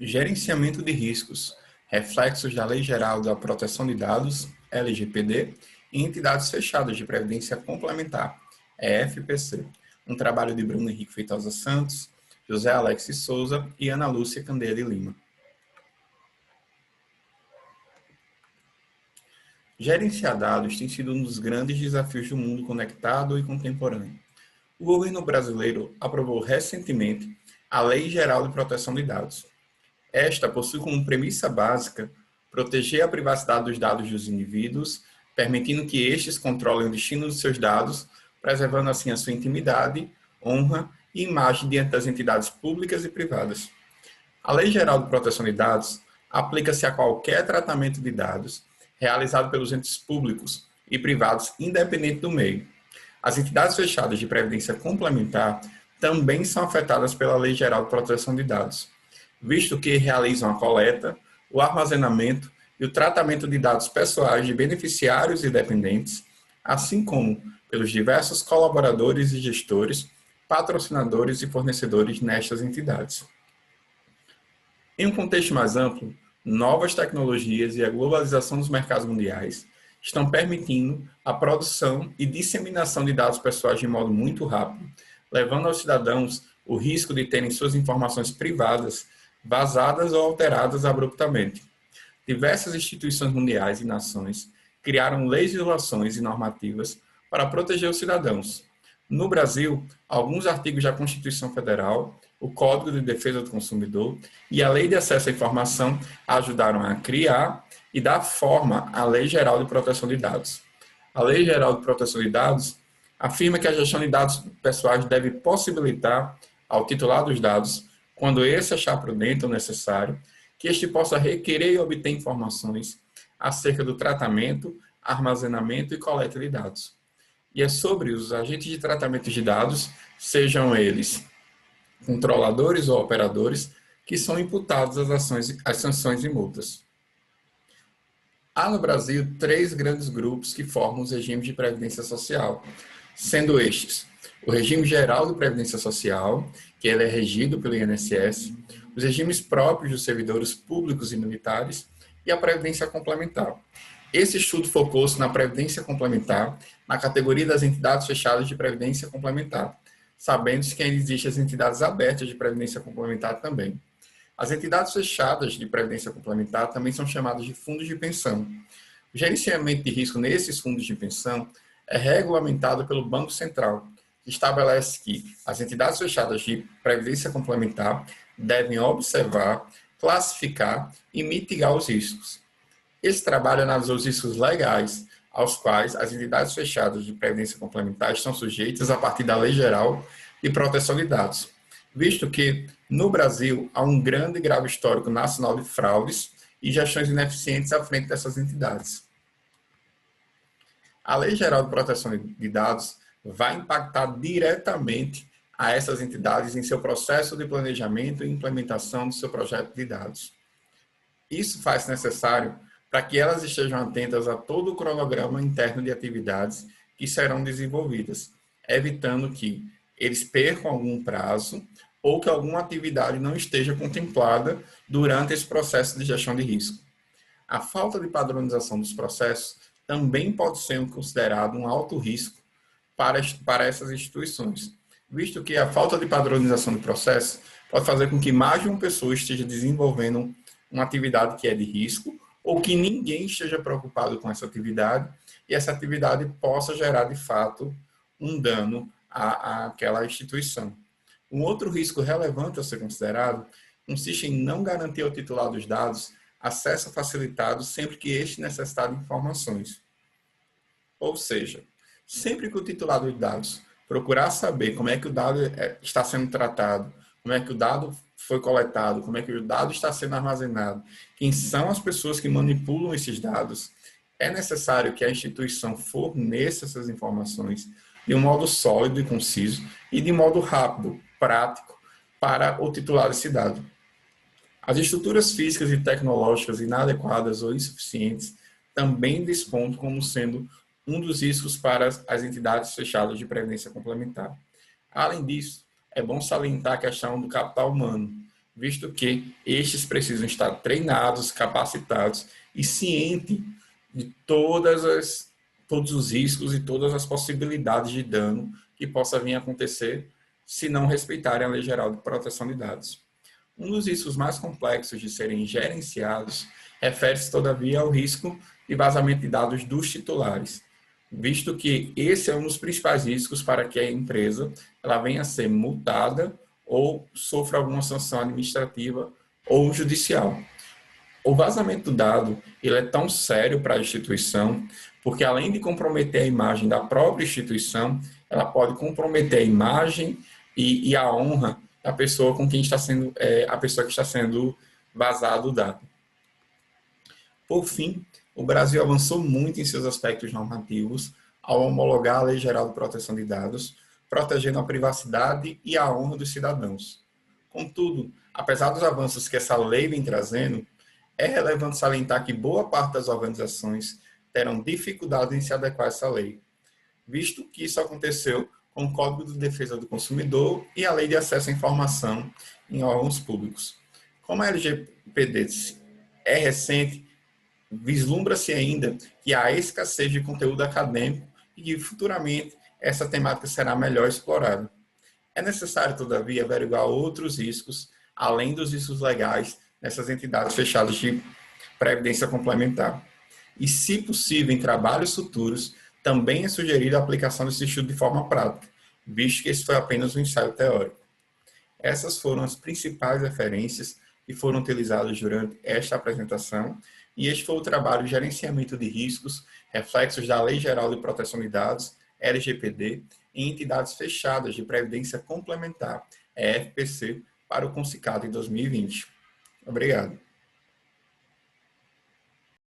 Gerenciamento de riscos, reflexos da Lei Geral da Proteção de Dados, LGPD, e entidades fechadas de previdência complementar, EFPC. Um trabalho de Bruno Henrique Feitosa Santos, José Alex Souza e Ana Lúcia Candeia de Lima. Gerenciar dados tem sido um dos grandes desafios do mundo conectado e contemporâneo. O governo brasileiro aprovou recentemente a Lei Geral de Proteção de Dados. Esta possui como premissa básica proteger a privacidade dos dados dos indivíduos, permitindo que estes controlem o destino dos seus dados, preservando assim a sua intimidade, honra e imagem diante das entidades públicas e privadas. A Lei Geral de Proteção de Dados aplica-se a qualquer tratamento de dados realizado pelos entes públicos e privados, independente do meio. As entidades fechadas de previdência complementar também são afetadas pela Lei Geral de Proteção de Dados, visto que realizam a coleta, o armazenamento e o tratamento de dados pessoais de beneficiários e dependentes, assim como pelos diversos colaboradores e gestores, patrocinadores e fornecedores nestas entidades. Em um contexto mais amplo, novas tecnologias e a globalização dos mercados mundiais estão permitindo a produção e disseminação de dados pessoais de modo muito rápido, levando aos cidadãos o risco de terem suas informações privadas vazadas ou alteradas abruptamente. Diversas instituições mundiais e nações criaram legislações e normativas para proteger os cidadãos. No Brasil, alguns artigos da Constituição Federal, o Código de Defesa do Consumidor e a Lei de Acesso à Informação ajudaram a criar e dar forma à Lei Geral de Proteção de Dados. A Lei Geral de Proteção de Dados afirma que a gestão de dados pessoais deve possibilitar ao titular dos dados, quando esse achar prudente ou necessário, que este possa requerer e obter informações acerca do tratamento, armazenamento e coleta de dados. E é sobre os agentes de tratamento de dados, sejam eles controladores ou operadores, que são imputados as sanções e multas. Há no Brasil 3 grandes grupos que formam os regimes de previdência social, sendo estes o regime geral de previdência social, que ele é regido pelo INSS, os regimes próprios dos servidores públicos e militares e a previdência complementar. Esse estudo focou-se na previdência complementar, na categoria das entidades fechadas de previdência complementar, sabendo-se que ainda existem as entidades abertas de previdência complementar também. As entidades fechadas de previdência complementar também são chamadas de fundos de pensão. O gerenciamento de risco nesses fundos de pensão é regulamentado pelo Banco Central, que estabelece que as entidades fechadas de previdência complementar devem observar, classificar e mitigar os riscos. Esse trabalho analisou os riscos legais aos quais as entidades fechadas de previdência complementar estão sujeitas a partir da Lei Geral de Proteção de Dados, visto que, no Brasil, há um grande e grave histórico nacional de fraudes e gestões ineficientes à frente dessas entidades. A Lei Geral de Proteção de Dados vai impactar diretamente a essas entidades em seu processo de planejamento e implementação do seu projeto de dados. Isso faz necessário para que elas estejam atentas a todo o cronograma interno de atividades que serão desenvolvidas, evitando que eles percam algum prazo ou que alguma atividade não esteja contemplada durante esse processo de gestão de risco. A falta de padronização dos processos também pode ser considerado um alto risco para essas instituições, visto que a falta de padronização do processo pode fazer com que mais de uma pessoa esteja desenvolvendo uma atividade que é de risco ou que ninguém esteja preocupado com essa atividade e essa atividade possa gerar, de fato, um dano àquela instituição. Um outro risco relevante a ser considerado consiste em não garantir ao titular dos dados acesso facilitado sempre que este necessitar de informações. Ou seja, sempre que o titular dos dados procurar saber como é que o dado está sendo tratado, como é que o dado foi coletado, como é que o dado está sendo armazenado, quem são as pessoas que manipulam esses dados, é necessário que a instituição forneça essas informações de um modo sólido e conciso e de modo rápido, prático, para o titular desse dado. As estruturas físicas e tecnológicas inadequadas ou insuficientes também despontam como sendo um dos riscos para as entidades fechadas de previdência complementar. Além disso, é bom salientar a questão do capital humano, visto que estes precisam estar treinados, capacitados e cientes de todos os riscos e todas as possibilidades de dano que possa vir a acontecer se não respeitarem a Lei Geral de Proteção de Dados. Um dos riscos mais complexos de serem gerenciados refere-se, todavia, ao risco de vazamento de dados dos titulares, visto que esse é um dos principais riscos para que a empresa ela venha a ser multada ou sofra alguma sanção administrativa ou judicial. O vazamento do dado ele é tão sério para a instituição, porque além de comprometer a imagem da própria instituição, ela pode comprometer a imagem e a honra da pessoa com quem está sendo a pessoa que está sendo vazado o dado. Por fim, o Brasil avançou muito em seus aspectos normativos ao homologar a Lei Geral de Proteção de Dados, protegendo a privacidade e a honra dos cidadãos. Contudo, apesar dos avanços que essa lei vem trazendo, é relevante salientar que boa parte das organizações terão dificuldade em se adequar a essa lei, visto que isso aconteceu com o Código de Defesa do Consumidor e a Lei de Acesso à Informação em órgãos públicos. Como a LGPD é recente, vislumbra-se ainda que há escassez de conteúdo acadêmico e que futuramente essa temática será melhor explorada. É necessário, todavia, averiguar outros riscos, além dos riscos legais, nessas entidades fechadas de previdência complementar. E, se possível, em trabalhos futuros, também é sugerida a aplicação desse estudo de forma prática, visto que esse foi apenas um ensaio teórico. Essas foram as principais referências que foram utilizadas durante esta apresentação, e este foi o trabalho de gerenciamento de riscos, reflexos da Lei Geral de Proteção de Dados, LGPD, em entidades fechadas de previdência complementar, EFPC, para o Concicado em 2020. Obrigado.